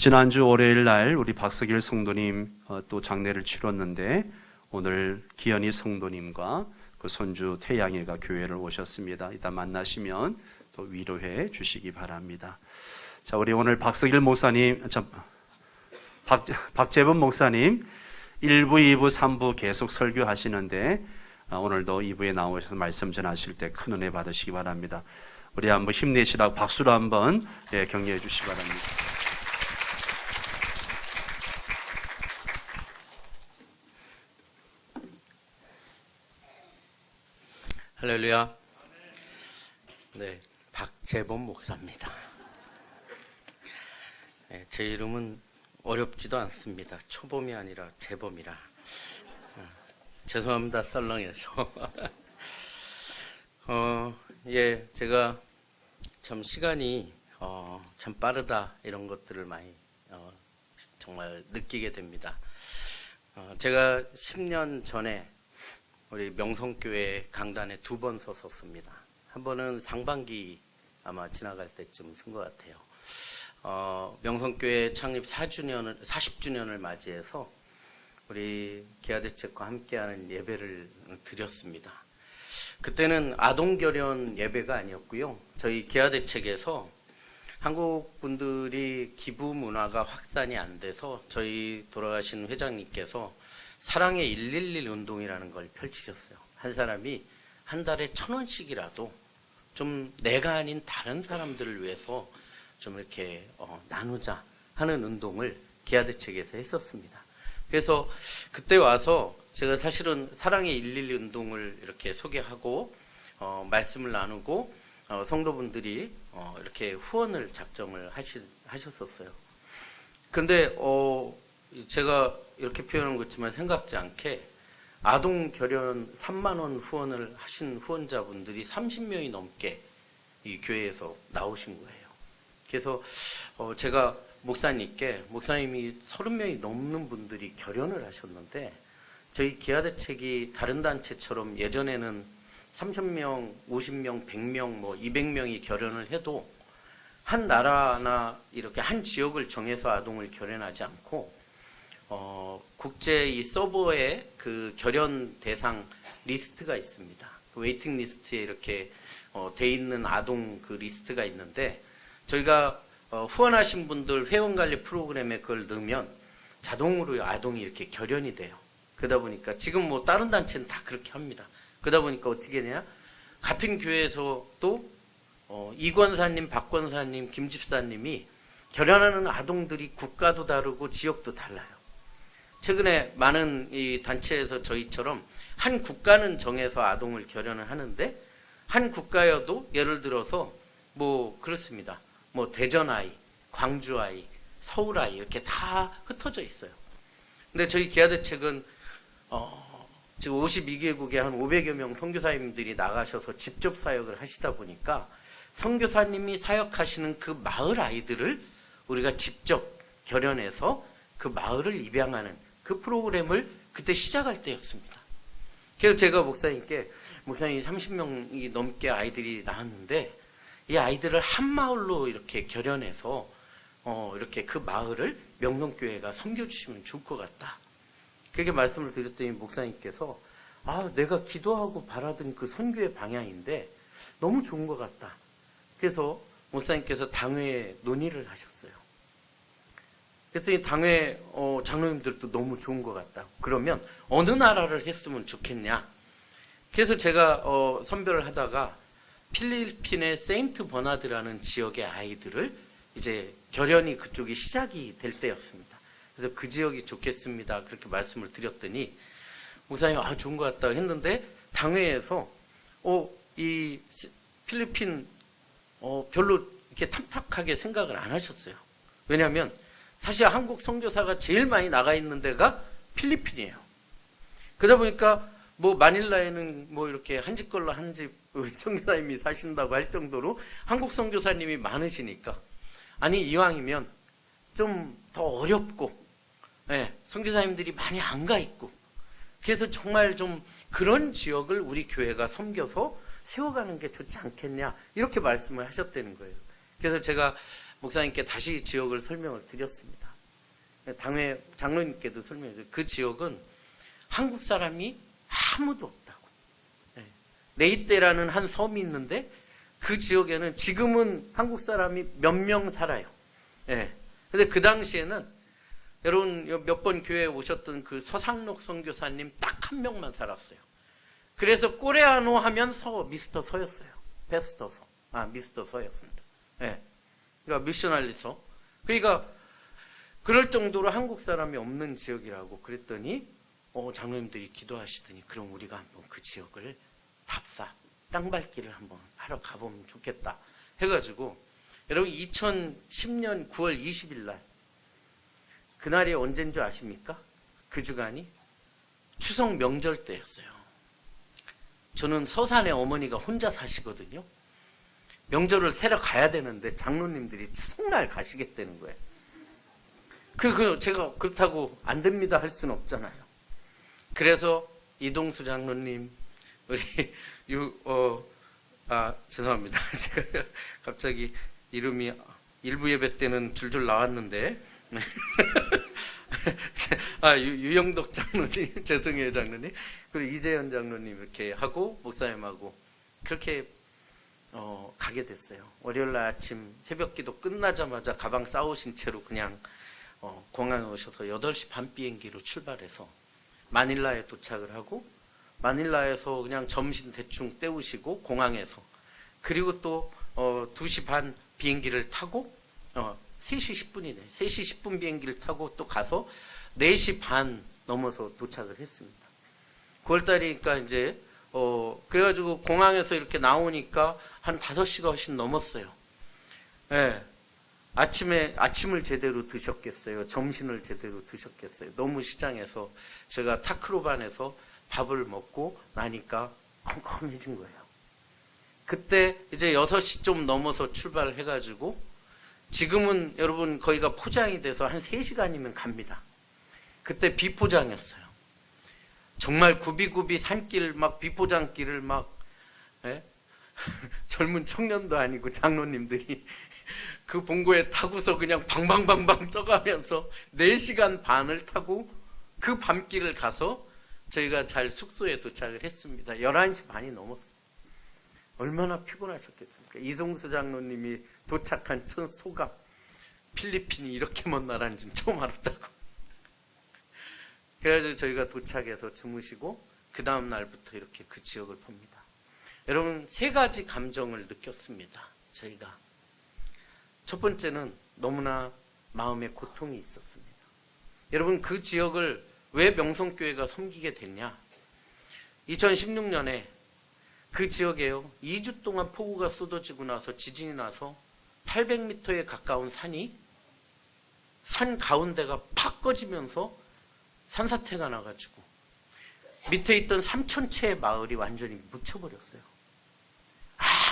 지난주 월요일 날 우리 박석일 성도님 또 장례를 치렀는데 오늘 기현이 성도님과 그 손주 태양이가 교회를 오셨습니다. 이따 만나시면 또 위로해 주시기 바랍니다. 자, 우리 오늘 박석일 목사님, 박재범 목사님 1부, 2부, 3부 계속 설교하시는데 오늘도 2부에 나오셔서 말씀 전하실 때 큰 은혜 받으시기 바랍니다. 우리 한번 힘내시라고 박수로 한번 격려해 주시기 바랍니다. 할렐루야. 네, 박재범 목사입니다. 네, 제 이름은 어렵지도 않습니다. 초범이 아니라 재범이라. 죄송합니다, 썰렁해서. 제가 참 시간이 참 빠르다 이런 것들을 많이 정말 느끼게 됩니다. 제가 10년 전에 우리 명성교회 강단에 2번 섰었습니다. 한 번은 상반기 아마 지나갈 때쯤 쓴 것 같아요. 명성교회 창립 40주년을 맞이해서 우리 기아대책과 함께하는 예배를 드렸습니다. 그때는 아동결연 예배가 아니었고요. 저희 기아대책에서 한국 분들이 기부 문화가 확산이 안 돼서 저희 돌아가신 회장님께서 사랑의 111 운동이라는 걸 펼치셨어요. 한 사람이 한 달에 1,000원씩이라도 좀 내가 아닌 다른 사람들을 위해서 좀 이렇게 나누자 하는 운동을 기아대책에서 했었습니다. 그래서 그때 와서 제가 사실은 사랑의 111 운동을 이렇게 소개하고 말씀을 나누고 성도분들이 이렇게 후원을 작정을 하셨었어요. 근데 제가 이렇게 표현한 것 같지만 생각지 않게 아동 결연 3만 원 후원을 하신 후원자분들이 30명이 넘게 이 교회에서 나오신 거예요. 그래서 제가 목사님이 30명이 넘는 분들이 결연을 하셨는데 저희 기아대책이 다른 단체처럼 예전에는 30명, 50명, 100명, 200명이 결연을 해도 한 나라나 이렇게 한 지역을 정해서 아동을 결연하지 않고 국제 이 서버에 그 결연 대상 리스트가 있습니다. 그 웨이팅 리스트에 이렇게 돼 있는 아동 그 리스트가 있는데 저희가 후원하신 분들 회원관리 프로그램에 그걸 넣으면 자동으로 아동이 이렇게 결연이 돼요. 그러다 보니까 지금 다른 단체는 다 그렇게 합니다. 그러다 보니까 어떻게 되냐? 같은 교회에서 또 이권사님, 박권사님, 김집사님이 결연하는 아동들이 국가도 다르고 지역도 달라요. 최근에 많은 이 단체에서 저희처럼 한 국가는 정해서 아동을 결연을 하는데 한 국가여도 예를 들어서 그렇습니다. 대전 아이, 광주 아이, 서울 아이 이렇게 다 흩어져 있어요. 근데 저희 기아대책은 지금 52개국에 한 500여 명 선교사님들이 나가셔서 직접 사역을 하시다 보니까 선교사님이 사역하시는 그 마을 아이들을 우리가 직접 결연해서 그 마을을 입양하는 그 프로그램을 그때 시작할 때였습니다. 그래서 제가 목사님 30명이 넘게 아이들이 나왔는데 이 아이들을 한 마을로 이렇게 결연해서 이렇게 그 마을을 명성교회가 섬겨주시면 좋을 것 같다. 그렇게 말씀을 드렸더니 목사님께서 내가 기도하고 바라던 그 선교의 방향인데 너무 좋은 것 같다. 그래서 목사님께서 당회에 논의를 하셨어요. 그랬더니 당회 장로님들도 너무 좋은 것 같다. 그러면 어느 나라를 했으면 좋겠냐. 그래서 제가 선별을 하다가 필리핀의 세인트 버나드라는 지역의 아이들을 이제 결연이 그쪽이 시작이 될 때였습니다. 그래서 그 지역이 좋겠습니다. 그렇게 말씀을 드렸더니 목사님이 좋은 것 같다 했는데 당회에서 이 필리핀 별로 이렇게 탐탁하게 생각을 안 하셨어요. 왜냐하면 사실 한국 선교사가 제일 많이 나가 있는 데가 필리핀이에요. 그러다 보니까 마닐라에는 이렇게 한 집 걸로 한 집 우리 선교사님이 사신다고 할 정도로 한국 선교사님이 많으시니까 이왕이면 좀 더 어렵고 선교사님들이 많이 안 가 있고 그래서 정말 좀 그런 지역을 우리 교회가 섬겨서 세워가는 게 좋지 않겠냐 이렇게 말씀을 하셨다는 거예요. 그래서 제가 목사님께 다시 지역을 설명을 드렸습니다. 당회 장로님께도 설명해드렸어요. 그 지역은 한국 사람이 아무도 없다고. 레이떼라는 한 섬이 있는데 그 지역에는 지금은 한국 사람이 몇 명 살아요. 근데 그 당시에는 여러분 몇 번 교회에 오셨던 그 서상록 선교사님 딱 한 명만 살았어요. 그래서 꼬레아노 하면 미스터 서였어요. 베스터 서. 미스터 서였습니다. 그러니까 미셔널리 서. 그러니까 그럴 정도로 한국 사람이 없는 지역이라고 그랬더니 장로님들이 기도하시더니 그럼 우리가 한번 그 지역을 답사 땅 밟기를 한번 하러 가보면 좋겠다 해가지고 여러분 2010년 9월 20일 날 그날이 언제인 줄 아십니까? 그 주간이 추석 명절 때였어요. 저는 서산에 어머니가 혼자 사시거든요. 명절을 새러 가야 되는데 장로님들이 추석날 가시겠다는 거예요. 그리고 제가 그렇다고 안 됩니다 할 수는 없잖아요. 그래서 이동수 장로님, 우리 죄송합니다. 제가 갑자기 이름이 일부 예배 때는 줄줄 나왔는데 유영덕 장로님, 죄송해요 장로님, 그리고 이재현 장로님 이렇게 하고 목사님하고 그렇게 가게 됐어요. 월요일날 아침 새벽기도 끝나자마자 가방 싸우신 채로 그냥 공항에 오셔서 8시 반 비행기로 출발해서 마닐라에 도착을 하고 마닐라에서 그냥 점심 대충 때우시고 공항에서 그리고 또 2시 반 비행기를 타고 3시 10분이네. 3시 10분 비행기를 타고 또 가서 4시 반 넘어서 도착을 했습니다. 9월달이니까 이제 그래가지고 공항에서 이렇게 나오니까 한 5시가 훨씬 넘었어요. 아침을 제대로 드셨겠어요? 점심을 제대로 드셨겠어요? 너무 시장에서 제가 타크로반에서 밥을 먹고 나니까 컴컴해진 거예요. 그때 이제 6시 좀 넘어서 출발해가지고 지금은 여러분 거기가 포장이 돼서 한 3시간이면 갑니다. 그때 비포장이었어요. 정말 굽이굽이 산길 막 비포장길을 막 젊은 청년도 아니고 장로님들이 그 봉고에 타고서 그냥 방방방방 떠가면서 4시간 반을 타고 그 밤길을 가서 저희가 잘 숙소에 도착을 했습니다. 11시 반이 넘었어요. 얼마나 피곤하셨겠습니까? 이동수 장로님이 도착한 첫 소감, 필리핀이 이렇게 먼 나라인지는 처음 알았다고. 그래가지고 저희가 도착해서 주무시고 그 다음 날부터 이렇게 그 지역을 봅니다. 여러분 3가지 감정을 느꼈습니다. 저희가 첫 번째는 너무나 마음에 고통이 있었습니다. 여러분 그 지역을 왜 명성교회가 섬기게 됐냐? 2016년에 그 지역에요. 2주 동안 폭우가 쏟아지고 나서 지진이 나서 800m에 가까운 산이 산 가운데가 팍 꺼지면서 산사태가 나가지고 밑에 있던 3,000채의 마을이 완전히 묻혀버렸어요.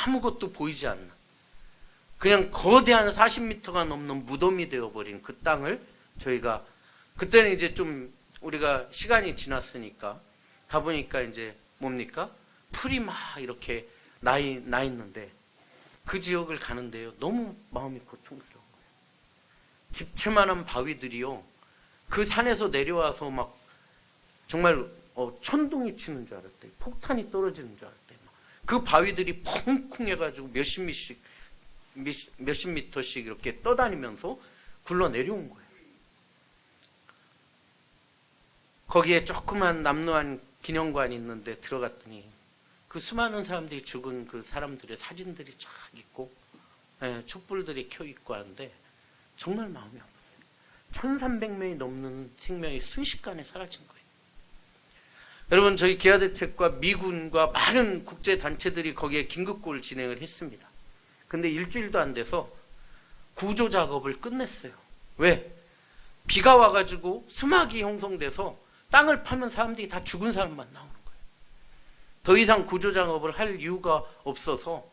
아무것도 보이지 않는 그냥 거대한 40m가 넘는 무덤이 되어버린 그 땅을 저희가 그때는 이제 좀 우리가 시간이 지났으니까 가보니까 이제 뭡니까? 풀이 막 이렇게 나 있는데 그 지역을 가는데요. 너무 마음이 고통스러운 거예요. 집채만한 바위들이요. 그 산에서 내려와서 막 정말 천둥이 치는 줄 알았대요. 폭탄이 떨어지는 줄 알았대요. 그 바위들이 펑쿵 해가지고 몇십 미터씩 이렇게 떠다니면서 굴러 내려온 거예요. 거기에 조그만 남루한 기념관이 있는데 들어갔더니 그 수많은 사람들이 죽은 그 사람들의 사진들이 쫙 있고 촛불들이 켜 있고 하는데 정말 마음이 아팠어요. 1,300명이 넘는 생명이 순식간에 사라진 거예요. 여러분 저희 기아대책과 미군과 많은 국제단체들이 거기에 긴급구호를 진행을 했습니다. 근데 일주일도 안 돼서 구조 작업을 끝냈어요. 왜? 비가 와가지고 수막이 형성돼서 땅을 파면 사람들이 다 죽은 사람만 나오는 거예요. 더 이상 구조 작업을 할 이유가 없어서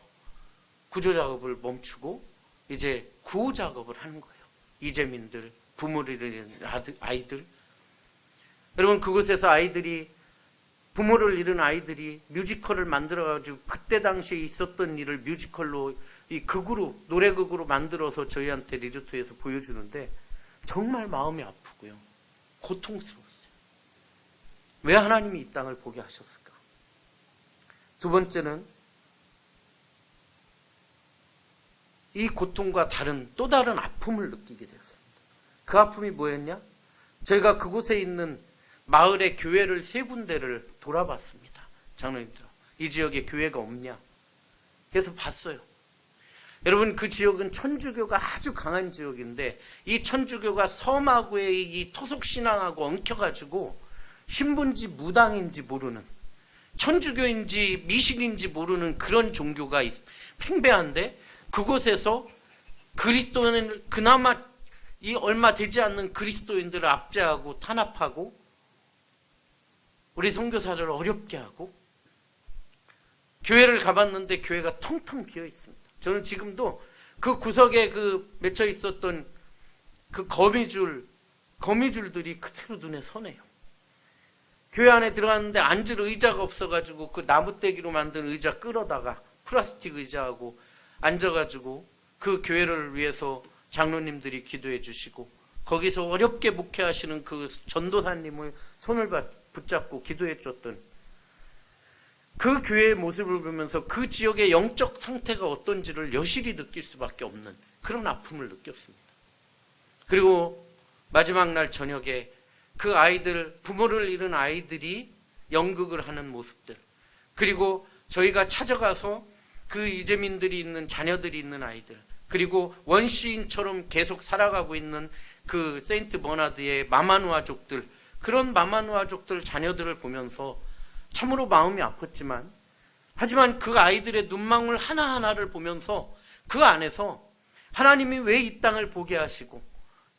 구조 작업을 멈추고 이제 구호 작업을 하는 거예요. 이재민들, 부모를 잃은 아이들. 여러분 그곳에서 부모를 잃은 아이들이 뮤지컬을 만들어가지고 그때 당시에 있었던 일을 뮤지컬로 이 극으로, 노래극으로 만들어서 저희한테 리조트에서 보여주는데 정말 마음이 아프고요. 고통스러웠어요. 왜 하나님이 이 땅을 보게 하셨을까? 두 번째는 이 고통과 또 다른 아픔을 느끼게 되었습니다. 그 아픔이 뭐였냐? 저희가 그곳에 있는 마을의 교회를 3군데를 돌아봤습니다. 장로님들, 이 지역에 교회가 없냐? 그래서 봤어요. 여러분, 그 지역은 천주교가 아주 강한 지역인데 이 천주교가 섬하고의 이 토속신앙하고 엉켜가지고 신분지 무당인지 모르는, 천주교인지 미신인지 모르는 그런 종교가 팽배한데, 그곳에서 그리스도인을, 그나마 이 얼마 되지 않는 그리스도인들을 압제하고 탄압하고 우리 선교사를 어렵게 하고, 교회를 가봤는데 교회가 텅텅 비어 있습니다. 저는 지금도 그 구석에 맺혀 있었던 그 거미줄들이 그대로 눈에 선해요. 교회 안에 들어갔는데 앉을 의자가 없어가지고 그 나무떼기로 만든 의자 끌어다가 플라스틱 의자하고 앉아가지고 그 교회를 위해서 장로님들이 기도해 주시고, 거기서 어렵게 목회하시는 그 전도사님을 손을 붙잡고 기도해 줬던 그 교회의 모습을 보면서 그 지역의 영적 상태가 어떤지를 여실히 느낄 수밖에 없는 그런 아픔을 느꼈습니다. 그리고 마지막 날 저녁에 그 아이들, 부모를 잃은 아이들이 연극을 하는 모습들, 그리고 저희가 찾아가서 그 이재민들이 있는, 자녀들이 있는 아이들, 그리고 원시인처럼 계속 살아가고 있는 그 세인트 버나드의 마마누아족들, 그런 마마누아족들 자녀들을 보면서 참으로 마음이 아팠지만, 하지만 그 아이들의 눈망울 하나하나를 보면서 그 안에서 하나님이 왜 이 땅을 보게 하시고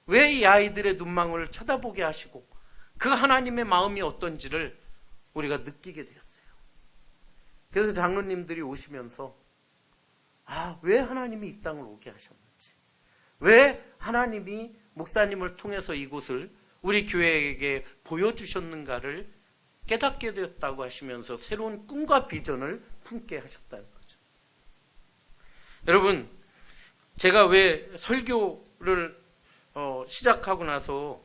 왜 이 아이들의 눈망울을 쳐다보게 하시고 그 하나님의 마음이 어떤지를 우리가 느끼게 되었어요. 그래서 장로님들이 오시면서 왜 하나님이 이 땅을 오게 하셨는지, 왜 하나님이 목사님을 통해서 이곳을 우리 교회에게 보여주셨는가를 깨닫게 되었다고 하시면서 새로운 꿈과 비전을 품게 하셨다는 거죠. 여러분, 제가 왜 설교를 시작하고 나서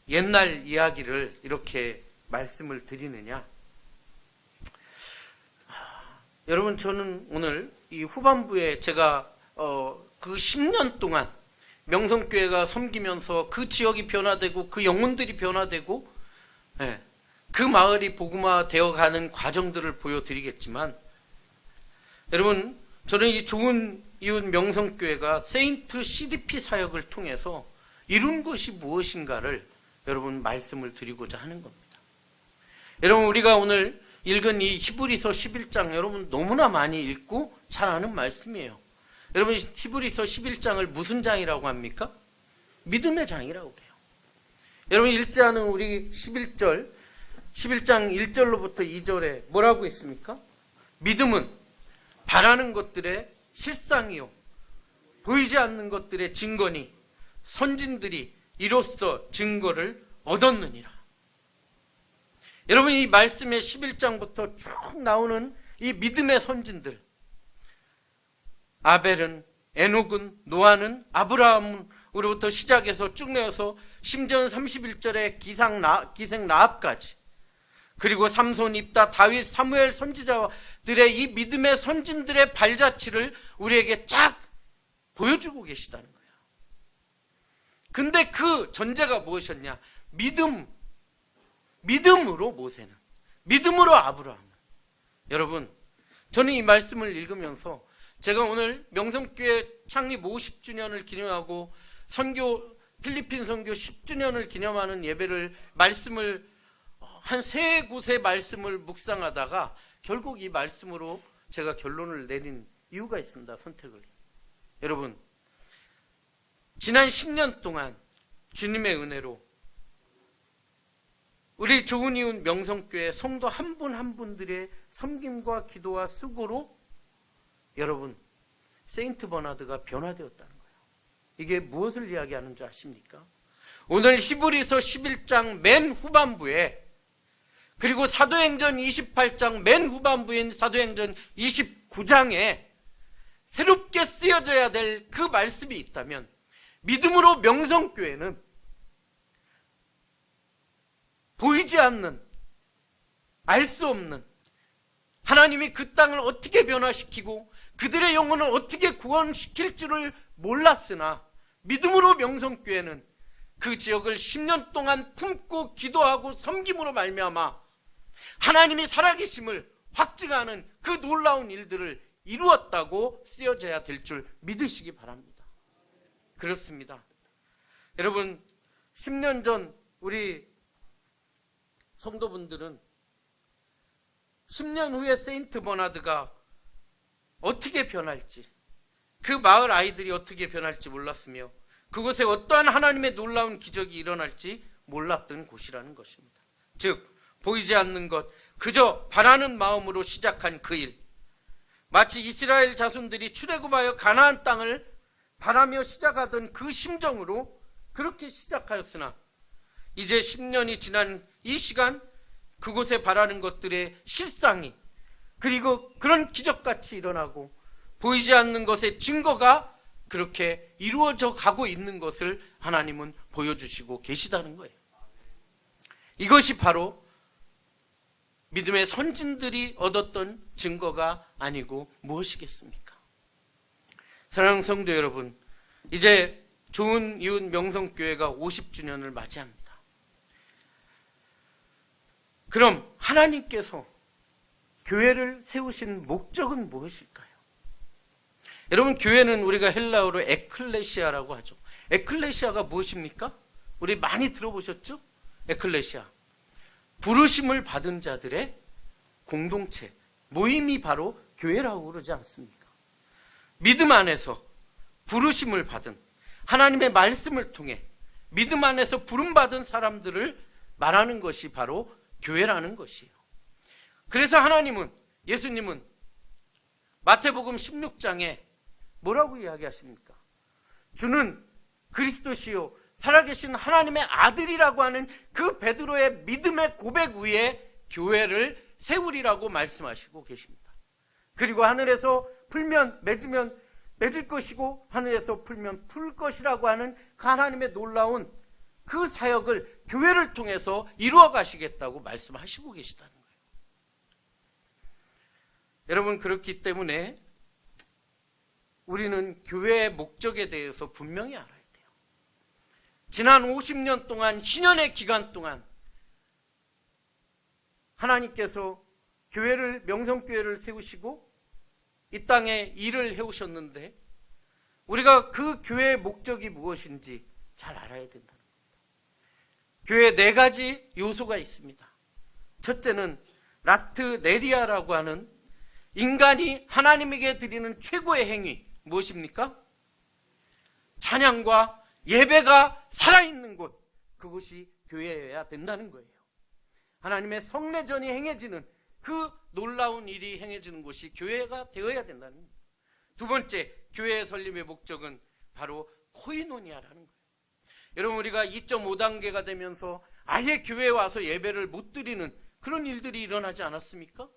옛날 이야기를 이렇게 말씀을 드리느냐? 여러분, 저는 오늘 이 후반부에 제가 그 10년 동안 명성교회가 섬기면서 그 지역이 변화되고 그 영혼들이 변화되고 그 마을이 복음화 되어가는 과정들을 보여드리겠지만, 여러분, 저는 이 좋은 이웃 명성교회가 세인트 CDP 사역을 통해서 이룬 것이 무엇인가를 여러분 말씀을 드리고자 하는 겁니다. 여러분, 우리가 오늘 읽은 이 히브리서 11장, 여러분 너무나 많이 읽고 잘 아는 말씀이에요. 여러분, 히브리서 11장을 무슨 장이라고 합니까? 믿음의 장이라고 그래요. 여러분, 읽지 않은 우리 11장 1절로부터 2절에 뭐라고 했습니까? 믿음은 바라는 것들의 실상이요, 보이지 않는 것들의 증거니 선진들이 이로써 증거를 얻었느니라. 여러분, 이 말씀의 11장부터 쭉 나오는 이 믿음의 선진들, 아벨은, 에녹은, 노아는, 아브라함으로부터 시작해서 쭉 내어서 심지어 31절에 기생 라합까지, 그리고 삼손, 입다, 다윗, 사무엘 선지자들의 이 믿음의 선진들의 발자취를 우리에게 쫙 보여주고 계시다는 거예요. 근데 그 전제가 무엇이었냐? 믿음으로 모세는, 믿음으로 아브라함은. 여러분, 저는 이 말씀을 읽으면서 제가 오늘 명성교회 창립 50주년을 기념하고 필리핀 선교 10주년을 기념하는 예배를 말씀을 한 3곳의 말씀을 묵상하다가 결국 이 말씀으로 제가 결론을 내린 이유가 있습니다. 선택을. 여러분, 지난 10년 동안 주님의 은혜로 우리 좋은 이웃 명성교회 성도 한 분 한 분들의 섬김과 기도와 수고로 여러분, 세인트 버나드가 변화되었다는 거예요. 이게 무엇을 이야기하는 줄 아십니까? 오늘 히브리서 11장 맨 후반부에, 그리고 사도행전 28장 맨 후반부인 사도행전 29장에 새롭게 쓰여져야 될 그 말씀이 있다면 믿음으로 명성교회는 보이지 않는, 알 수 없는 하나님이 그 땅을 어떻게 변화시키고 그들의 영혼을 어떻게 구원시킬 줄을 몰랐으나 믿음으로 명성교회는 그 지역을 10년 동안 품고 기도하고 섬김으로 말미암아 하나님이 살아계심을 확증하는 그 놀라운 일들을 이루었다고 쓰여져야 될 줄 믿으시기 바랍니다. 그렇습니다. 여러분, 10년 전 우리 성도분들은 10년 후에 세인트 버나드가 어떻게 변할지, 그 마을 아이들이 어떻게 변할지 몰랐으며 그곳에 어떠한 하나님의 놀라운 기적이 일어날지 몰랐던 곳이라는 것입니다. 즉 보이지 않는 것, 그저 바라는 마음으로 시작한 그 일, 마치 이스라엘 자손들이 출애굽하여 가나안 땅을 바라며 시작하던 그 심정으로 그렇게 시작하였으나 이제 10년이 지난 이 시간 그곳에 바라는 것들의 실상이, 그리고 그런 기적같이 일어나고 보이지 않는 것의 증거가 그렇게 이루어져 가고 있는 것을 하나님은 보여주시고 계시다는 거예요. 이것이 바로 믿음의 선진들이 얻었던 증거가 아니고 무엇이겠습니까? 사랑하는 성도 여러분, 이제 좋은 이웃 명성교회가 50주년을 맞이합니다. 그럼 하나님께서 교회를 세우신 목적은 무엇일까요? 여러분, 교회는 우리가 헬라어로 에클레시아라고 하죠. 에클레시아가 무엇입니까? 우리 많이 들어보셨죠? 에클레시아, 부르심을 받은 자들의 공동체, 모임이 바로 교회라고 그러지 않습니까? 믿음 안에서 부르심을 받은, 하나님의 말씀을 통해 믿음 안에서 부름받은 사람들을 말하는 것이 바로 교회라는 것이에요. 그래서 하나님은, 예수님은 마태복음 16장에 뭐라고 이야기하십니까? 주는 그리스도시요 살아계신 하나님의 아들이라고 하는 그 베드로의 믿음의 고백 위에 교회를 세우리라고 말씀하시고 계십니다. 그리고 하늘에서 풀면 맺으면 맺을 것이고 하늘에서 풀면 풀 것이라고 하는 그 하나님의 놀라운 그 사역을 교회를 통해서 이루어 가시겠다고 말씀하시고 계시다는 거예요. 여러분, 그렇기 때문에 우리는 교회의 목적에 대해서 분명히 알아야 돼요. 지난 50년 동안, 희년의 기간 동안 하나님께서 교회를, 명성교회를 세우시고 이 땅에 일을 해오셨는데 우리가 그 교회의 목적이 무엇인지 잘 알아야 된다는 겁니다. 교회에 4가지 요소가 있습니다. 첫째는 라트네리아라고 하는 인간이 하나님에게 드리는 최고의 행위, 무엇입니까? 찬양과 예배가 살아있는 곳, 그곳이 교회여야 된다는 거예요. 하나님의 성례전이 행해지는 그 놀라운 일이 행해지는 곳이 교회가 되어야 된다는 겁니다. 두 번째, 교회의 설립의 목적은 바로 코이노니아라는 거예요. 여러분, 우리가 2.5단계가 되면서 아예 교회에 와서 예배를 못 드리는 그런 일들이 일어나지 않았습니까?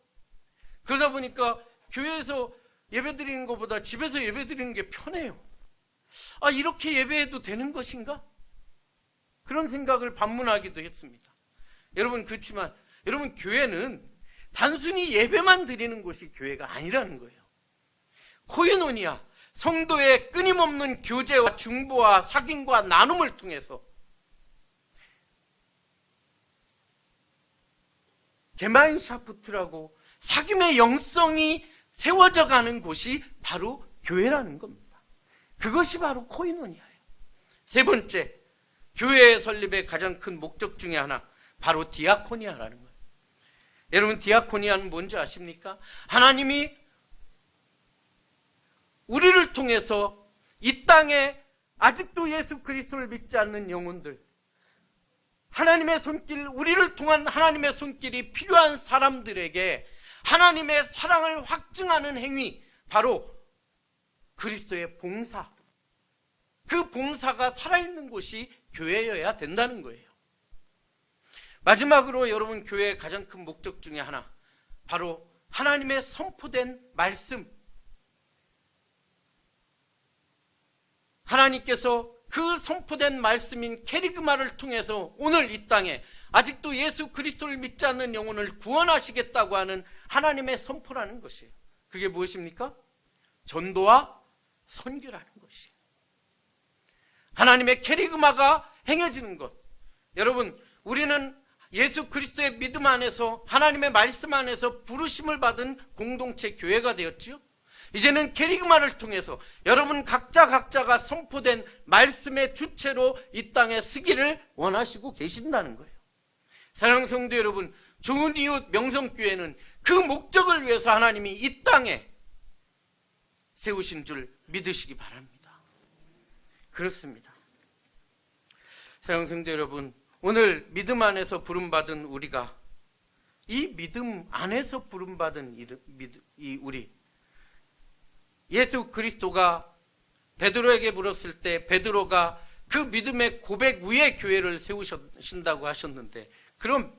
그러다 보니까 교회에서 예배 드리는 것보다 집에서 예배 드리는 게 편해요. 아, 이렇게 예배해도 되는 것인가? 그런 생각을 반문하기도 했습니다. 여러분, 그렇지만 여러분, 교회는 단순히 예배만 드리는 곳이 교회가 아니라는 거예요. 코이노니아, 성도의 끊임없는 교제와 중보와 사귐과 나눔을 통해서 게마인샤프트라고 사귐의 영성이 세워져 가는 곳이 바로 교회라는 겁니다. 그것이 바로 코이노니아예요. 세 번째, 교회의 설립의 가장 큰 목적 중에 하나, 바로 디아코니아라는 거예요. 여러분, 디아코니아는 뭔지 아십니까? 하나님이 우리를 통해서 이 땅에 아직도 예수 그리스도를 믿지 않는 영혼들, 하나님의 손길, 우리를 통한 하나님의 손길이 필요한 사람들에게 하나님의 사랑을 확증하는 행위, 바로 그리스도의 봉사, 그 봉사가 살아있는 곳이 교회여야 된다는 거예요. 마지막으로 여러분, 교회의 가장 큰 목적 중에 하나, 바로 하나님의 선포된 말씀, 하나님께서 그 선포된 말씀인 케리그마를 통해서 오늘 이 땅에 아직도 예수 그리스도를 믿지 않는 영혼을 구원하시겠다고 하는 하나님의 선포라는 것이에요. 그게 무엇입니까? 전도와 선교라는 것이에요. 하나님의 케리그마가 행해지는 것. 여러분, 우리는 예수 그리스도의 믿음 안에서 하나님의 말씀 안에서 부르심을 받은 공동체 교회가 되었지요. 이제는 케리그마를 통해서 여러분 각자가 선포된 말씀의 주체로 이 땅에 서기를 원하시고 계신다는 거예요. 사랑하는 성도 여러분, 좋은 이웃 명성교회는 그 목적을 위해서 하나님이 이 땅에 세우신 줄 믿으시기 바랍니다. 그렇습니다. 사랑하는 성도 여러분, 오늘 믿음 안에서 부름받은 우리가, 이 믿음 안에서 부름받은 이 우리, 예수 그리스도가 베드로에게 물었을 때 베드로가 그 믿음의 고백 위에 교회를 세우신다고 하셨는데, 그럼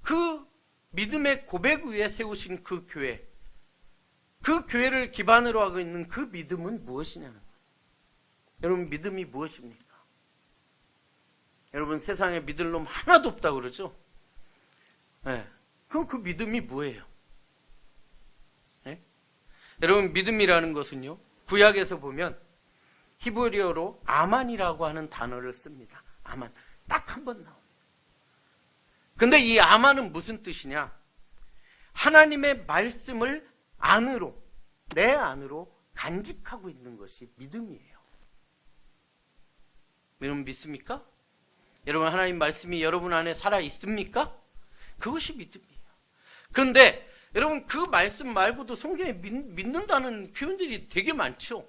그 믿음의 고백 위에 세우신 그 교회, 그 교회를 기반으로 하고 있는 그 믿음은 무엇이냐는 거예요. 여러분, 믿음이 무엇입니까? 여러분, 세상에 믿을 놈 하나도 없다고 그러죠? 네. 그럼 그 믿음이 뭐예요? 네? 여러분, 믿음이라는 것은요, 구약에서 보면 히브리어로 아만이라고 하는 단어를 씁니다. 아만. 딱 한 번 나옵니다. 근데 이 아만은 무슨 뜻이냐? 하나님의 말씀을 안으로, 내 안으로 간직하고 있는 것이 믿음이에요. 여러분 믿습니까? 여러분, 하나님 말씀이 여러분 안에 살아 있습니까? 그것이 믿음이에요. 그런데 여러분, 그 말씀 말고도 성경에 믿는다는 표현들이 되게 많죠.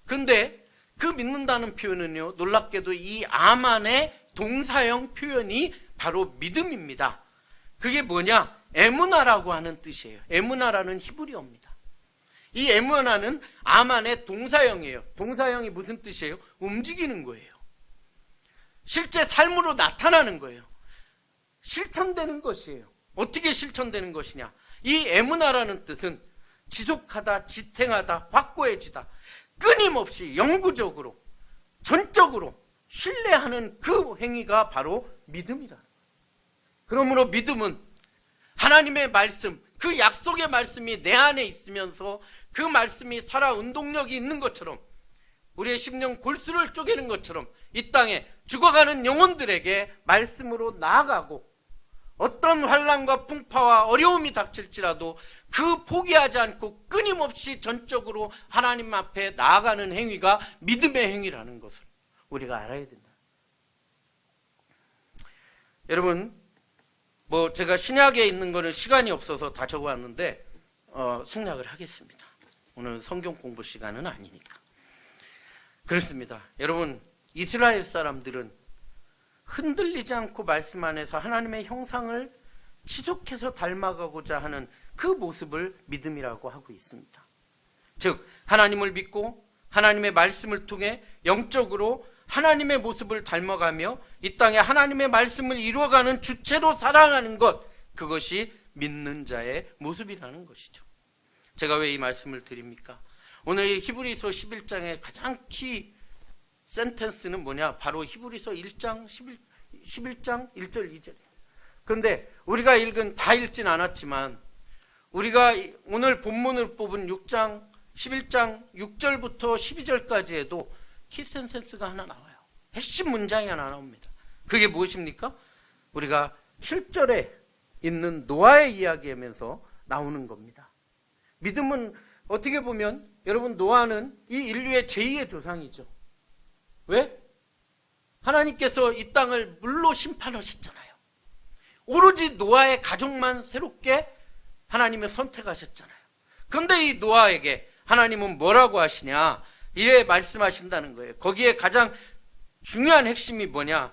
근데 그 믿는다는 표현은요, 놀랍게도 이 아만의 동사형 표현이 바로 믿음입니다. 그게 뭐냐? 에무나라고 하는 뜻이에요. 에무나라는 히브리어입니다. 이 에무나는 아만의 동사형이에요. 동사형이 무슨 뜻이에요? 움직이는 거예요. 실제 삶으로 나타나는 거예요. 실천되는 것이에요. 어떻게 실천되는 것이냐? 이 에무나라는 뜻은 지속하다, 지탱하다, 확고해지다, 끊임없이 영구적으로, 전적으로 신뢰하는 그 행위가 바로 믿음이다. 그러므로 믿음은 하나님의 말씀, 그 약속의 말씀이 내 안에 있으면서 그 말씀이 살아 운동력이 있는 것처럼, 우리의 심령 골수를 쪼개는 것처럼 이 땅에 죽어가는 영혼들에게 말씀으로 나아가고, 어떤 환난과 풍파와 어려움이 닥칠지라도 그 포기하지 않고 끊임없이 전적으로 하나님 앞에 나아가는 행위가 믿음의 행위라는 것을 우리가 알아야 된다. 여러분, 제가 신약에 있는 거는 시간이 없어서 다 적어왔는데 생략을 하겠습니다. 오늘 성경 공부 시간은 아니니까. 그렇습니다. 여러분, 이스라엘 사람들은 흔들리지 않고 말씀 안에서 하나님의 형상을 지속해서 닮아가고자 하는 그 모습을 믿음이라고 하고 있습니다. 즉, 하나님을 믿고 하나님의 말씀을 통해 영적으로 하나님의 모습을 닮아가며 이 땅에 하나님의 말씀을 이루어가는 주체로 살아가는 것, 그것이 믿는 자의 모습이라는 것이죠. 제가 왜 이 말씀을 드립니까? 오늘 히브리서 11장의 가장 키 센텐스는 뭐냐? 바로 히브리서 1장 11장 1절 2절. 그런데 우리가 다 읽진 않았지만 우리가 오늘 본문을 뽑은 6장 11장 6절부터 12절까지에도 키 센텐스가 하나 나와요. 핵심 문장이 하나 나옵니다. 그게 무엇입니까? 우리가 7절에 있는 노아의 이야기하면서 나오는 겁니다. 믿음은 어떻게 보면 여러분, 노아는 이 인류의 제2의 조상이죠. 왜? 하나님께서 이 땅을 물로 심판하셨잖아요. 오로지 노아의 가족만 새롭게 하나님이 선택하셨잖아요. 그런데 이 노아에게 하나님은 뭐라고 하시냐? 이래 말씀하신다는 거예요. 거기에 가장 중요한 핵심이 뭐냐?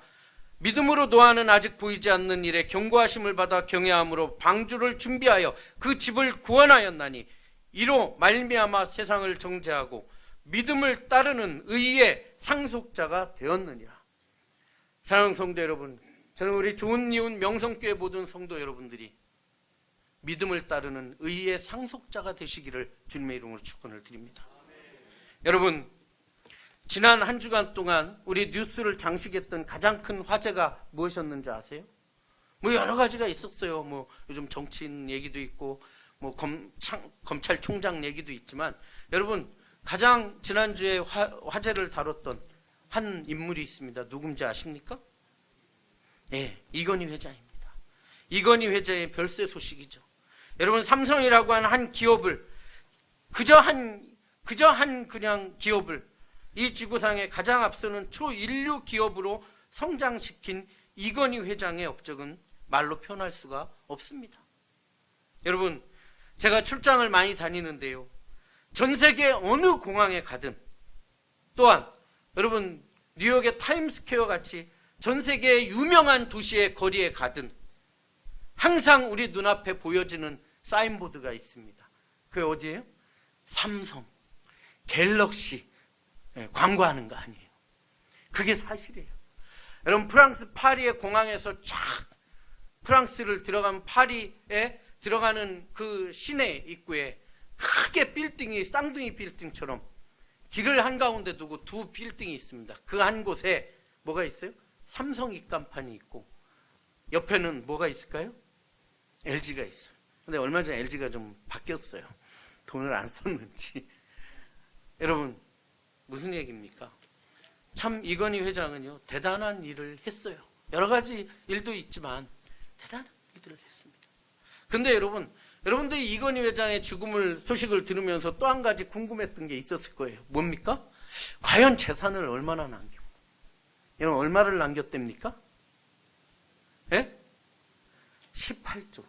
믿음으로 노아는 아직 보이지 않는 일에 경고하심을 받아 경외함으로 방주를 준비하여 그 집을 구원하였나니 이로 말미암아 세상을 정죄하고 믿음을 따르는 의의 상속자가 되었느니라. 사랑하는 성도 여러분, 저는 우리 좋은 이웃 명성교회 모든 성도 여러분들이 믿음을 따르는 의의 상속자가 되시기를 주님의 이름으로 축원을 드립니다. 여러분, 지난 한 주간 동안 우리 뉴스를 장식했던 가장 큰 화제가 무엇이었는지 아세요? 뭐 여러 가지가 있었어요. 뭐 요즘 정치인 얘기도 있고 뭐 검찰총장 얘기도 있지만 여러분 가장 지난주에 화제를 다뤘던 한 인물이 있습니다. 누군지 아십니까? 네, 이건희 회장입니다. 이건희 회장의 별세 소식이죠. 여러분 삼성이라고 하는 한 기업을 그저 한 그냥 기업을 이 지구상에 가장 앞서는 초인류 기업으로 성장시킨 이건희 회장의 업적은 말로 표현할 수가 없습니다. 여러분 제가 출장을 많이 다니는데요. 전 세계 어느 공항에 가든 또한 여러분 뉴욕의 타임스퀘어 같이 전 세계의 유명한 도시의 거리에 가든 항상 우리 눈앞에 보여지는 사인보드가 있습니다. 그게 어디예요? 삼성, 갤럭시 광고하는 거 아니에요. 그게 사실이에요. 여러분 프랑스 파리의 공항에서 쫙 프랑스를 들어가면 파리에 들어가는 그 시내 입구에 크게 빌딩이 쌍둥이 빌딩처럼 길을 한가운데 두고 두 빌딩이 있습니다. 그 한 곳에 뭐가 있어요? 삼성 입간판이 있고 옆에는 뭐가 있을까요? LG가 있어요. 근데 얼마 전에 LG가 좀 바뀌었어요. 돈을 안 썼는지. 여러분 무슨 얘기입니까? 참 이건희 회장은요 대단한 일을 했어요. 여러 가지 일도 있지만 대단한 일들을 했습니다. 근데 여러분들이 이건희 회장의 죽음을 소식을 들으면서 또 한 가지 궁금했던 게 있었을 거예요. 뭡니까? 과연 재산을 얼마나 남기고 여러분 얼마를 남겼답니까? 예? 18조.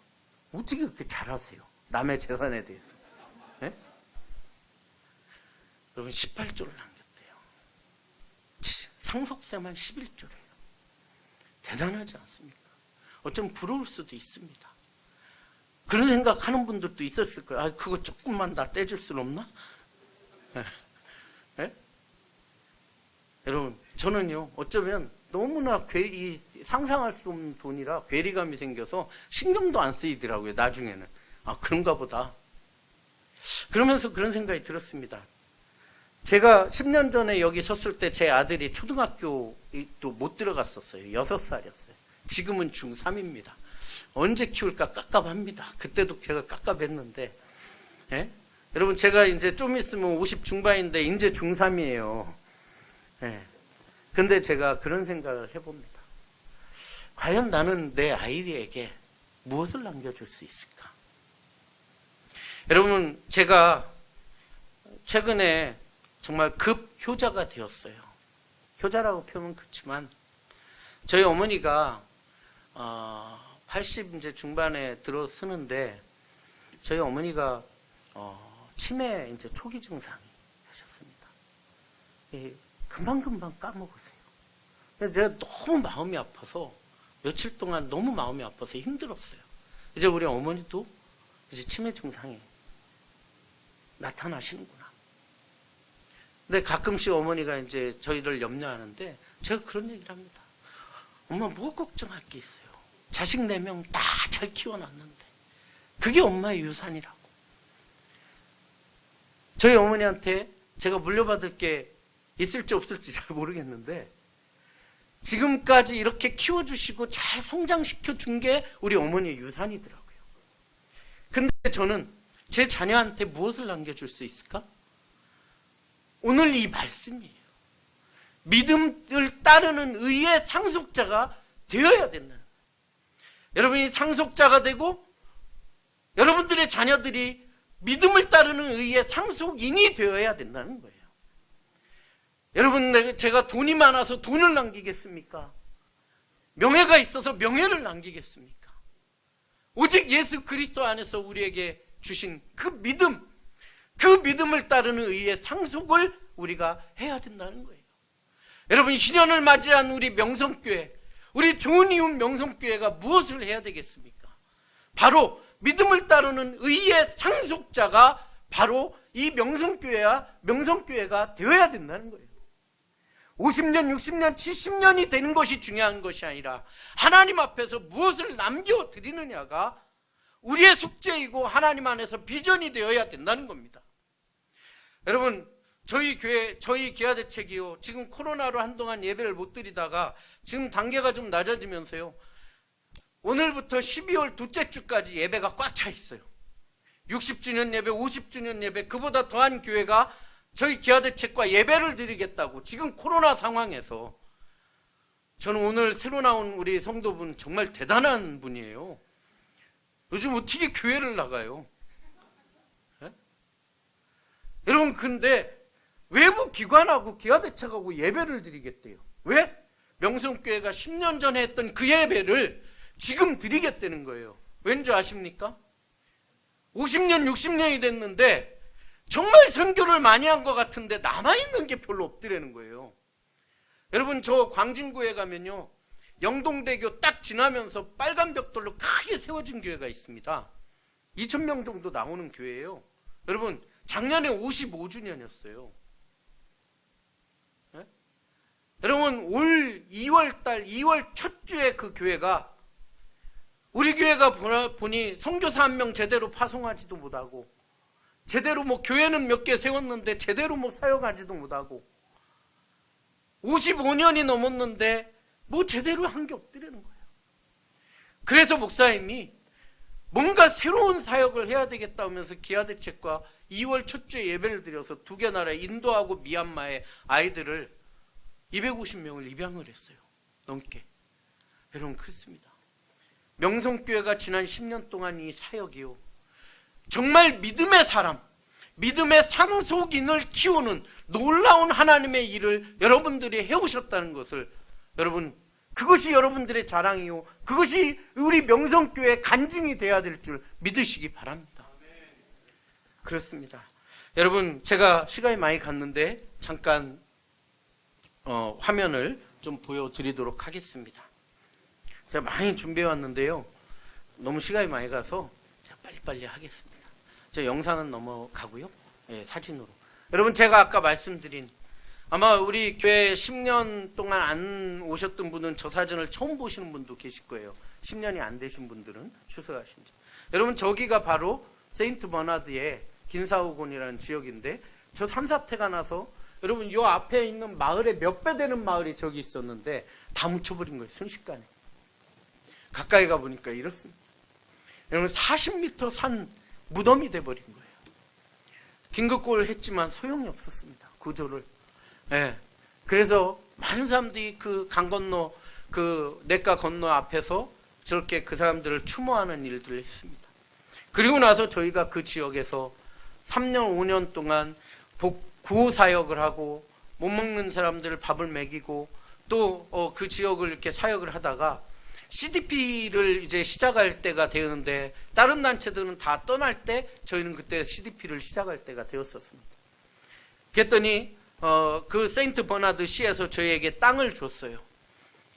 어떻게 그렇게 잘하세요? 남의 재산에 대해서. 예? 여러분 18조를 남겼대요. 상속세만 11조래요. 대단하지 않습니까? 어쩌면 부러울 수도 있습니다. 그런 생각하는 분들도 있었을 거예요. 아, 그거 조금만 다 떼줄 수는 없나? 예? 여러분 저는요 어쩌면 너무나 상상할 수 없는 돈이라 괴리감이 생겨서 신경도 안 쓰이더라고요. 나중에는 아 그런가 보다. 그러면서 그런 생각이 들었습니다. 제가 10년 전에 여기 섰을 때 제 아들이 초등학교도 못 들어갔었어요. 6살이었어요. 지금은 중3입니다. 언제 키울까 깝깝합니다. 그때도 제가 깝깝했는데 예? 여러분 제가 이제 좀 있으면 50 중반인데 이제 중3이에요. 예. 근데 제가 그런 생각을 해봅니다. 과연 나는 내 아이에게 무엇을 남겨줄 수 있을까? 여러분 제가 최근에 정말 급효자가 되었어요. 효자라고 표현은 그렇지만 저희 어머니가 80 이제 중반에 들어서는데 저희 어머니가 치매 이제 초기 증상이 되셨습니다. 금방금방 까먹으세요. 제가 너무 마음이 아파서 며칠 동안 너무 마음이 아파서 힘들었어요. 이제 우리 어머니도 이제 치매 증상이 나타나시는구나. 근데 가끔씩 어머니가 이제 저희를 염려하는데 제가 그런 얘기를 합니다. 엄마 뭐 걱정할 게 있어요. 자식 4명 다 잘 키워놨는데 그게 엄마의 유산이라고. 저희 어머니한테 제가 물려받을 게 있을지 없을지 잘 모르겠는데 지금까지 이렇게 키워주시고 잘 성장시켜준 게 우리 어머니의 유산이더라고요. 근데 저는 제 자녀한테 무엇을 남겨줄 수 있을까? 오늘 이 말씀이에요. 믿음을 따르는 의의 상속자가 되어야 된다는 거예요. 여러분이 상속자가 되고 여러분들의 자녀들이 믿음을 따르는 의의 상속인이 되어야 된다는 거예요. 여러분 제가 돈이 많아서 돈을 남기겠습니까? 명예가 있어서 명예를 남기겠습니까? 오직 예수 그리스도 안에서 우리에게 주신 그 믿음을 따르는 의의 상속을 우리가 해야 된다는 거예요. 여러분 신년을 맞이한 우리 명성교회, 우리 좋은 이웃 명성교회가 무엇을 해야 되겠습니까? 바로 믿음을 따르는 의의 상속자가 바로 이 명성교회가 되어야 된다는 거예요. 50년, 60년, 70년이 되는 것이 중요한 것이 아니라 하나님 앞에서 무엇을 남겨드리느냐가 우리의 숙제이고 하나님 안에서 비전이 되어야 된다는 겁니다. 여러분 저희 교회, 저희 기아대책이요. 지금 코로나로 한동안 예배를 못 드리다가 지금 단계가 좀 낮아지면서요. 오늘부터 12월 둘째 주까지 예배가 꽉 차 있어요. 60주년 예배, 50주년 예배, 그보다 더한 교회가 저희 기아대책과 예배를 드리겠다고 지금 코로나 상황에서. 저는 오늘 새로 나온 우리 성도분 정말 대단한 분이에요. 요즘 어떻게 교회를 나가요? 예? 여러분, 근데 외부 기관하고 기아대책하고 예배를 드리겠대요. 왜? 명성교회가 10년 전에 했던 그 예배를 지금 드리겠다는 거예요. 왠지 아십니까? 50년, 60년이 됐는데 정말 선교를 많이 한 것 같은데 남아있는 게 별로 없더라는 거예요. 여러분, 저 광진구에 가면요, 영동대교 딱 지나면서 빨간 벽돌로 크게 세워진 교회가 있습니다. 2,000명 정도 나오는 교회예요. 여러분, 작년에 55주년이었어요. 네? 여러분, 올 2월달 2월 첫 주에 그 교회가, 우리 교회가 보니 선교사 한 명 제대로 파송하지도 못하고, 제대로 뭐 교회는 몇 개 세웠는데 제대로 뭐 사역하지도 못하고, 55년이 넘었는데 뭐 제대로 한 게 없더라는 거예요. 그래서 목사님이 뭔가 새로운 사역을 해야 되겠다 하면서 기아대책과 2월 첫 주에 예배를 드려서 두 개 나라 인도하고 미얀마의 아이들을 250명을 입양을 했어요. 넘게. 여러분, 그렇습니다. 명성교회가 지난 10년 동안 이 사역이요, 정말 믿음의 사람, 믿음의 상속인을 키우는 놀라운 하나님의 일을 여러분들이 해오셨다는 것을, 여러분, 그것이 여러분들의 자랑이요, 그것이 우리 명성교회의 간증이 되어야 될 줄 믿으시기 바랍니다. 그렇습니다. 여러분, 제가 시간이 많이 갔는데 잠깐 화면을 좀 보여드리도록 하겠습니다. 제가 많이 준비해 왔는데요, 너무 시간이 많이 가서 제가 빨리빨리 하겠습니다. 저 영상은 넘어가고요, 예, 사진으로. 여러분, 제가 아까 말씀드린, 아마 우리 교회 10년 동안 안 오셨던 분은 저 사진을 처음 보시는 분도 계실 거예요. 10년이 안 되신 분들은 추석하신 지. 여러분, 저기가 바로 세인트 버나드의 긴사우곤이라는 지역인데, 저 산사태가 나서 여러분, 요 앞에 있는 마을에 몇 배 되는 마을이 저기 있었는데 다 묻혀버린 거예요, 순식간에. 가까이 가보니까 이렇습니다. 여러분, 40m 산 무덤이 돼버린 거예요. 긴급구호를 했지만 소용이 없었습니다, 구조를. 예. 그래서 많은 사람들이 그 강 건너, 그 냇가 건너 앞에서 저렇게 그 사람들을 추모하는 일들을 했습니다. 그리고 나서 저희가 그 지역에서 3년, 5년 동안 구호 사역을 하고, 못 먹는 사람들을 밥을 먹이고, 또 그 지역을 이렇게 사역을 하다가 CDP를 이제 시작할 때가 되었는데, 다른 단체들은 다 떠날 때 저희는 그때 CDP를 시작할 때가 되었었습니다. 그랬더니 그 세인트 버나드 시에서 저희에게 땅을 줬어요.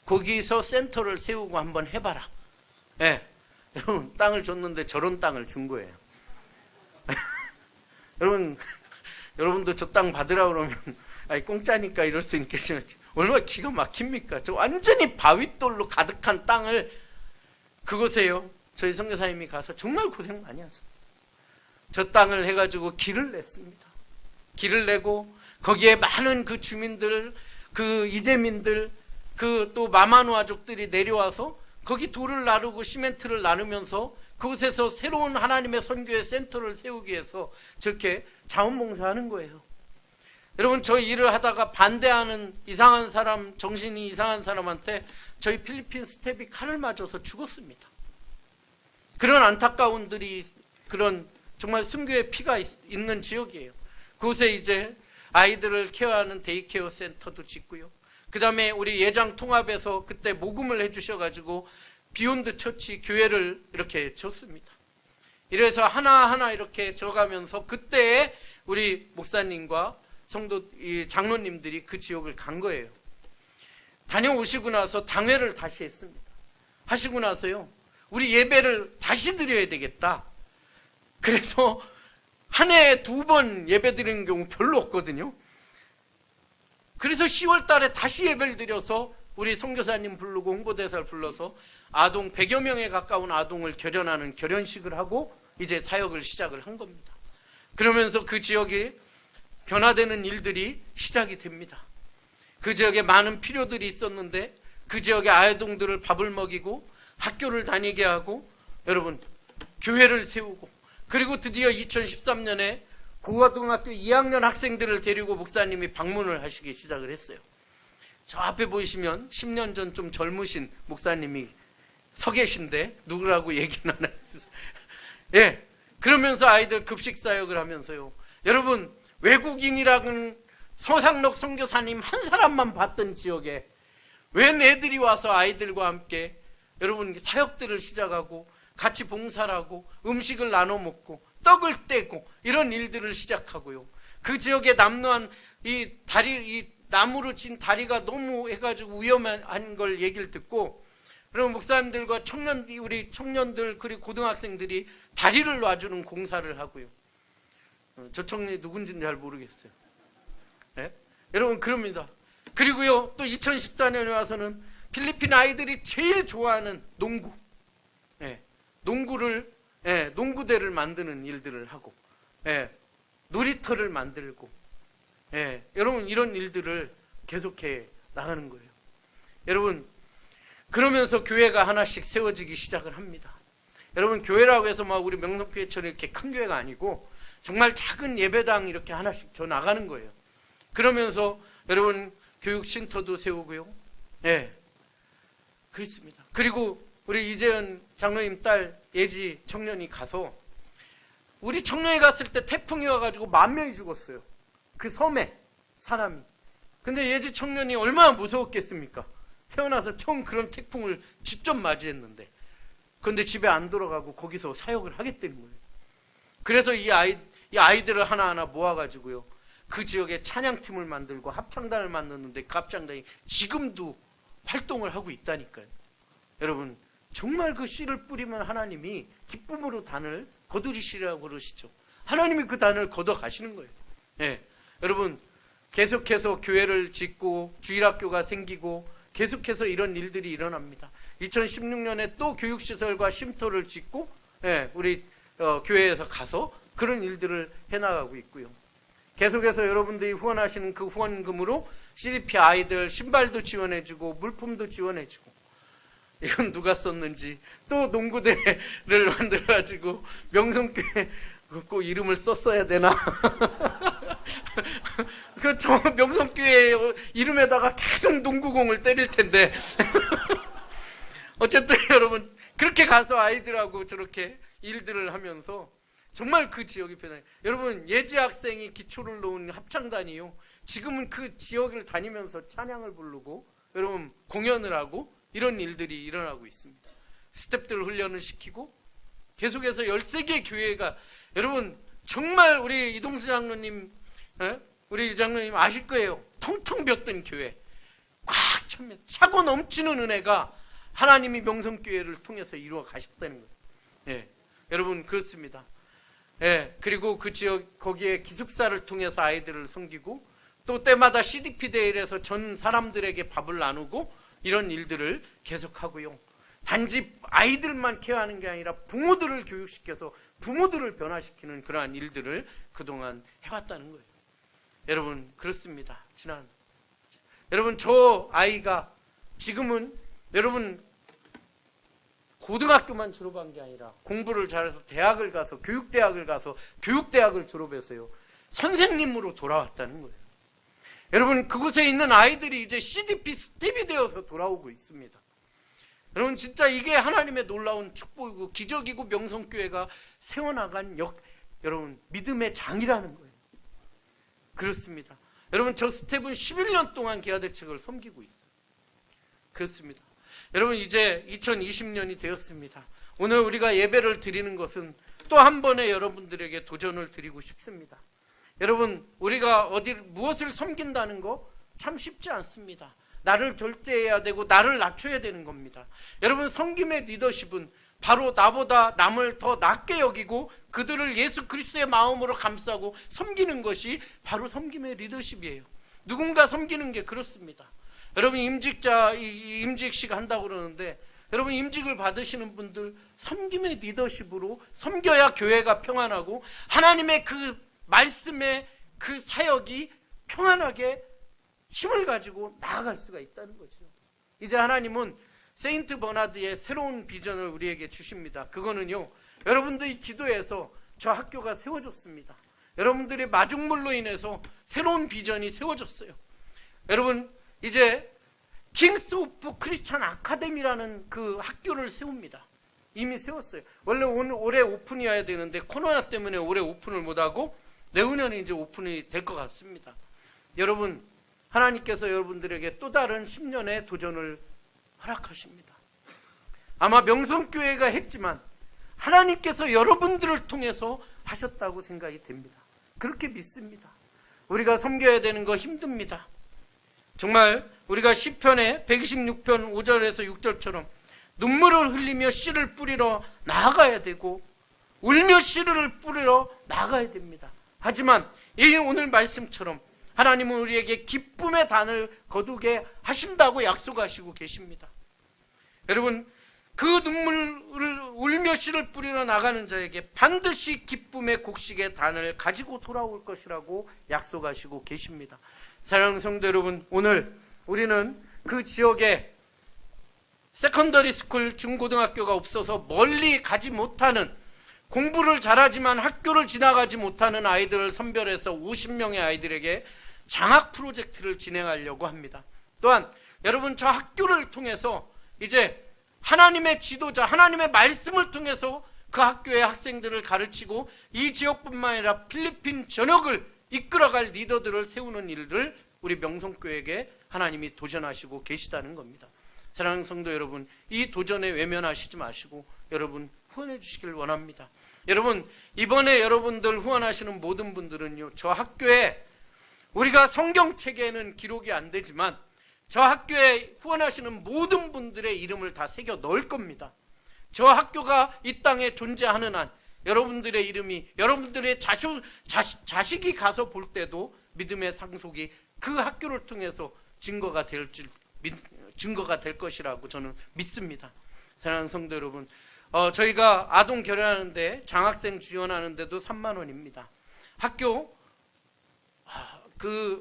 거기서 센터를 세우고 한번 해봐라. 예. 여러분, 땅을 줬는데 저런 땅을 준 거예요. 여러분도 저 땅 받으라 그러면, 아니, 공짜니까 이럴 수 있겠지만, 얼마나 기가 막힙니까? 저 완전히 바윗돌로 가득한 땅을, 그곳에요, 저희 선교사님이 가서 정말 고생 많이 하셨어요. 저 땅을 해가지고 길을 냈습니다. 길을 내고, 거기에 많은 그 주민들, 그 이재민들, 그 또 마마누아족들이 내려와서 거기 돌을 나르고 시멘트를 나르면서 그곳에서 새로운 하나님의 선교의 센터를 세우기 위해서 저렇게 자원봉사하는 거예요. 여러분, 저 일을 하다가 반대하는 이상한 사람, 정신이 이상한 사람한테 저희 필리핀 스텝이 칼을 맞아서 죽었습니다. 그런 안타까운들이, 그런 정말 순교의 피가 있는 지역이에요. 그곳에 이제 아이들을 케어하는 데이케어 센터도 짓고요. 그 다음에 우리 예장 통합에서 그때 모금을 해주셔가지고 비욘드 처치 교회를 이렇게 줬습니다. 이래서 하나하나 이렇게 져가면서 그때 우리 목사님과 성도 장로님들이 그 지역을 간 거예요. 다녀오시고 나서 당회를 다시 했습니다. 하시고 나서요, 우리 예배를 다시 드려야 되겠다. 그래서 한 해에 2번 예배 드리는 경우 별로 없거든요. 그래서 10월 달에 다시 예배를 드려서 우리 선교사님 부르고 홍보대사를 불러서 아동 100여 명에 가까운 아동을 결연하는 결연식을 하고 이제 사역을 시작을 한 겁니다. 그러면서 그 지역이 변화되는 일들이 시작이 됩니다. 그 지역에 많은 필요들이 있었는데 그 지역의 아이동들을 밥을 먹이고 학교를 다니게 하고 여러분 교회를 세우고 그리고 드디어 2013년에 고등학교 2학년 학생들을 데리고 목사님이 방문을 하시기 시작을 했어요. 저 앞에 보이시면 10년 전 좀 젊으신 목사님이 서 계신데 누구라고 얘기는 안 했어요. 예, 그러면서 아이들 급식 사역을 하면서요. 여러분 외국인이라는 서상록 선교사님 한 사람만 봤던 지역에 웬 애들이 와서 아이들과 함께 여러분 사역들을 시작하고 같이 봉사를 하고 음식을 나눠 먹고 떡을 떼고 이런 일들을 시작하고요. 그 지역에 남루한 이 나무로 진 다리가 너무 해가지고 위험한 걸 얘기를 듣고 그럼 목사님들과 우리 청년들 그리고 고등학생들이 다리를 놔주는 공사를 하고요. 저 청년이 누군지는 잘 모르겠어요. 네? 여러분 그럽니다. 그리고요 또 2014년에 와서는 필리핀 아이들이 제일 좋아하는 농구, 농구대를 만드는 일들을 하고, 놀이터를 만들고, 여러분 이런 일들을 계속해 나가는 거예요. 여러분 그러면서 교회가 하나씩 세워지기 시작을 합니다. 여러분 교회라고 해서 막 우리 명성교회처럼 이렇게 큰 교회가 아니고 정말 작은 예배당 이렇게 하나씩 저 나가는 거예요. 그러면서 여러분 교육 쉼터도 세우고요. 그렇습니다. 그리고 우리 이재현 장로님 딸 예지 청년이 가서 우리 청년이 갔을 때 태풍이 와가지고 10,000명이 죽었어요. 그 섬에 사람이. 근데 예지 청년이 얼마나 무서웠겠습니까? 태어나서 처음 그런 태풍을 직접 맞이했는데 그런데 집에 안 돌아가고 거기서 사역을 하겠다는 거예요. 그래서 이 아이들을 하나하나 모아가지고요 그 지역에 찬양팀을 만들고 합창단을 만드는데 그 합창단이 지금도 활동을 하고 있다니까요. 여러분 정말 그 씨를 뿌리면 하나님이 기쁨으로 단을 거두리시라고 그러시죠. 하나님이 그 단을 걷어 가시는 거예요. 여러분 계속해서 교회를 짓고 주일학교가 생기고 계속해서 이런 일들이 일어납니다. 2016년에 또 교육시설과 쉼터를 짓고 우리 교회에서 가서 그런 일들을 해나가고 있고요. 계속해서 여러분들이 후원하시는 그 후원금으로 CDP 아이들 신발도 지원해주고 물품도 지원해주고 이건 누가 썼는지 또 농구대를 만들어가지고 명성교회 꼭 이름을 썼어야 되나? 저 명성교회 이름에다가 계속 농구공을 때릴 텐데 어쨌든 여러분 그렇게 가서 아이들하고 저렇게 일들을 하면서 정말 그 지역이 변해요. 여러분 예지 학생이 기초를 놓은 합창단이요 지금은 그 지역을 다니면서 찬양을 부르고 여러분 공연을 하고 이런 일들이 일어나고 있습니다. 스태프들 훈련을 시키고 계속해서 13개 교회가 여러분 정말 우리 이동수 장로님 우리 장로님 아실 거예요. 텅텅 비었던 교회 꽉 차면 차고 넘치는 은혜가 하나님이 명성교회를 통해서 이루어 가셨다는 거예요. 여러분 그렇습니다. 그리고 그 지역 거기에 기숙사를 통해서 아이들을 섬기고 또 때마다 CDP 대회에서 전 사람들에게 밥을 나누고 이런 일들을 계속하고요. 단지 아이들만 케어하는 게 아니라 부모들을 교육시켜서 부모들을 변화시키는 그러한 일들을 그동안 해왔다는 거예요. 여러분 그렇습니다. 여러분 저 아이가 지금은 여러분 고등학교만 졸업한 게 아니라 공부를 잘해서 대학을 가서 교육대학을 졸업해서요 선생님으로 돌아왔다는 거예요. 여러분 그곳에 있는 아이들이 이제 CDP 스텝이 되어서 돌아오고 있습니다. 여러분 진짜 이게 하나님의 놀라운 축복이고 기적이고 명성교회가 세워나간 여러분 믿음의 장이라는 거예요. 그렇습니다. 여러분 저 스텝은 11년 동안 기아대책을 섬기고 있어요. 그렇습니다. 여러분 이제 2020년이 되었습니다. 오늘 우리가 예배를 드리는 것은 또 한 번의 여러분들에게 도전을 드리고 싶습니다. 여러분 우리가 무엇을 섬긴다는 거 참 쉽지 않습니다. 나를 절제해야 되고 나를 낮춰야 되는 겁니다. 여러분 섬김의 리더십은 바로 나보다 남을 더 낮게 여기고 그들을 예수 그리스도의 마음으로 감싸고 섬기는 것이 바로 섬김의 리더십이에요. 누군가 섬기는 게 그렇습니다. 여러분 임직식 한다고 그러는데 여러분 임직을 받으시는 분들 섬김의 리더십으로 섬겨야 교회가 평안하고 하나님의 그 말씀에 그 사역이 평안하게 힘을 가지고 나아갈 수가 있다는 거죠. 이제 하나님은 세인트 버나드의 새로운 비전을 우리에게 주십니다. 그거는요, 여러분들이 기도해서 저 학교가 세워졌습니다. 여러분들의 마중물로 인해서 새로운 비전이 세워졌어요. 여러분, 이제 킹스 오브 크리스찬 아카데미라는 그 학교를 세웁니다. 이미 세웠어요. 원래 올해 오픈이어야 되는데 코로나 때문에 올해 오픈을 못하고 내후년에 이제 오픈이 될 것 같습니다. 여러분, 하나님께서 여러분들에게 또 다른 10년의 도전을 허락하십니다. 아마 명성교회가 했지만 하나님께서 여러분들을 통해서 하셨다고 생각이 됩니다. 그렇게 믿습니다. 우리가 섬겨야 되는 거 힘듭니다. 정말 우리가 시편의 126편 5절에서 6절처럼 눈물을 흘리며 씨를 뿌리러 나아가야 되고 울며 씨를 뿌리러 나아가야 됩니다. 하지만 이 오늘 말씀처럼 하나님은 우리에게 기쁨의 단을 거두게 하신다고 약속하시고 계십니다. 여러분, 그 눈물을 울며 씨를 뿌리러 나가는 자에게 반드시 기쁨의 곡식의 단을 가지고 돌아올 것이라고 약속하시고 계십니다. 사랑하는 성도 여러분, 오늘 우리는 그 지역에 세컨더리 스쿨 중고등학교가 없어서 멀리 가지 못하는, 공부를 잘하지만 학교를 지나가지 못하는 아이들을 선별해서 50명의 아이들에게 장학 프로젝트를 진행하려고 합니다. 또한 여러분, 저 학교를 통해서 이제 하나님의 지도자, 하나님의 말씀을 통해서 그 학교의 학생들을 가르치고 이 지역뿐만 아니라 필리핀 전역을 이끌어갈 리더들을 세우는 일을 우리 명성교회에게 하나님이 도전하시고 계시다는 겁니다. 사랑하는 성도 여러분, 이 도전에 외면하시지 마시고 여러분 후원해 주시길 원합니다. 여러분, 이번에 여러분들 후원하시는 모든 분들은요, 저 학교에 우리가 성경책에는 기록이 안 되지만 저 학교에 후원하시는 모든 분들의 이름을 다 새겨 넣을 겁니다. 저 학교가 이 땅에 존재하는 한 여러분들의 이름이, 여러분들의 자식이 가서 볼 때도 믿음의 상속이 그 학교를 통해서 증거가 될 것이라고 저는 믿습니다. 사랑하는 성도 여러분, 저희가 아동 결혼하는데 장학생 지원하는데도 3만 원입니다. 학교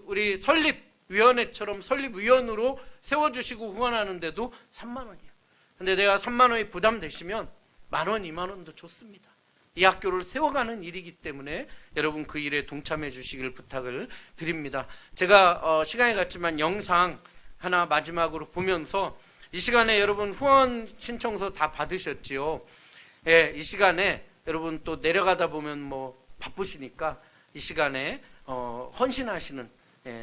우리 설립위원회처럼 설립위원으로 세워주시고 후원하는데도 3만 원이에요. 근데 내가 3만 원이 부담되시면 만 원, 2만 원도 좋습니다. 이 학교를 세워가는 일이기 때문에 여러분 그 일에 동참해 주시길 부탁을 드립니다. 제가 시간이 갔지만 영상 하나 마지막으로 보면서, 이 시간에 여러분 후원 신청서 다 받으셨지요? 예, 이 시간에 여러분 또 내려가다 보면 뭐 바쁘시니까 이 시간에 헌신하시는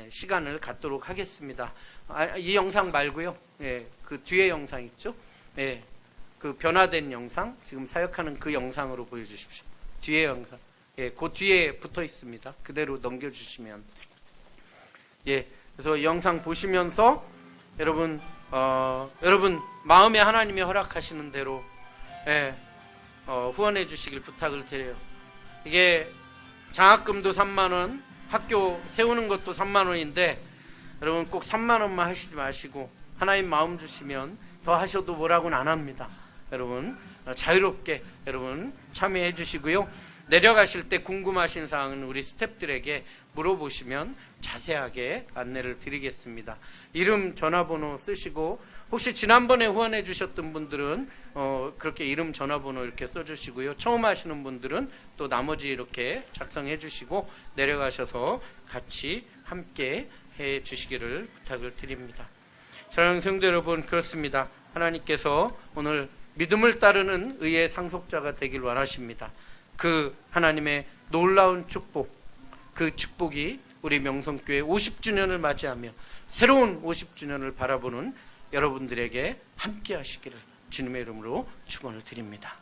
시간을 갖도록 하겠습니다. 이 영상 말고요, 그 뒤에 영상 있죠? 그 변화된 영상, 지금 사역하는 그 영상으로 보여주십시오. 뒤에 영상, 그 뒤에 붙어 있습니다. 그대로 넘겨주시면, 그래서 이 영상 보시면서 여러분 마음에 하나님이 허락하시는 대로 후원해 주시길 부탁을 드려요. 이게 장학금도 3만 원, 학교 세우는 것도 3만 원인데 여러분 꼭 3만 원만 하시지 마시고 하나님 마음 주시면 더 하셔도 뭐라고는 안 합니다. 여러분 자유롭게 여러분 참여해 주시고요. 내려가실 때 궁금하신 사항은 우리 스태프들에게 물어보시면 자세하게 안내를 드리겠습니다. 이름, 전화번호 쓰시고, 혹시 지난번에 후원해 주셨던 분들은 그렇게 이름, 전화번호 이렇게 써주시고요. 처음 하시는 분들은 또 나머지 이렇게 작성해 주시고 내려가셔서 같이 함께 해 주시기를 부탁을 드립니다. 사랑하는 성도 여러분, 그렇습니다. 하나님께서 오늘 믿음을 따르는 의의 상속자가 되길 원하십니다. 그 하나님의 놀라운 축복, 그 축복이 우리 명성교회 50주년을 맞이하며 새로운 50주년을 바라보는 여러분들에게 함께 하시기를 주님의 이름으로 축원을 드립니다.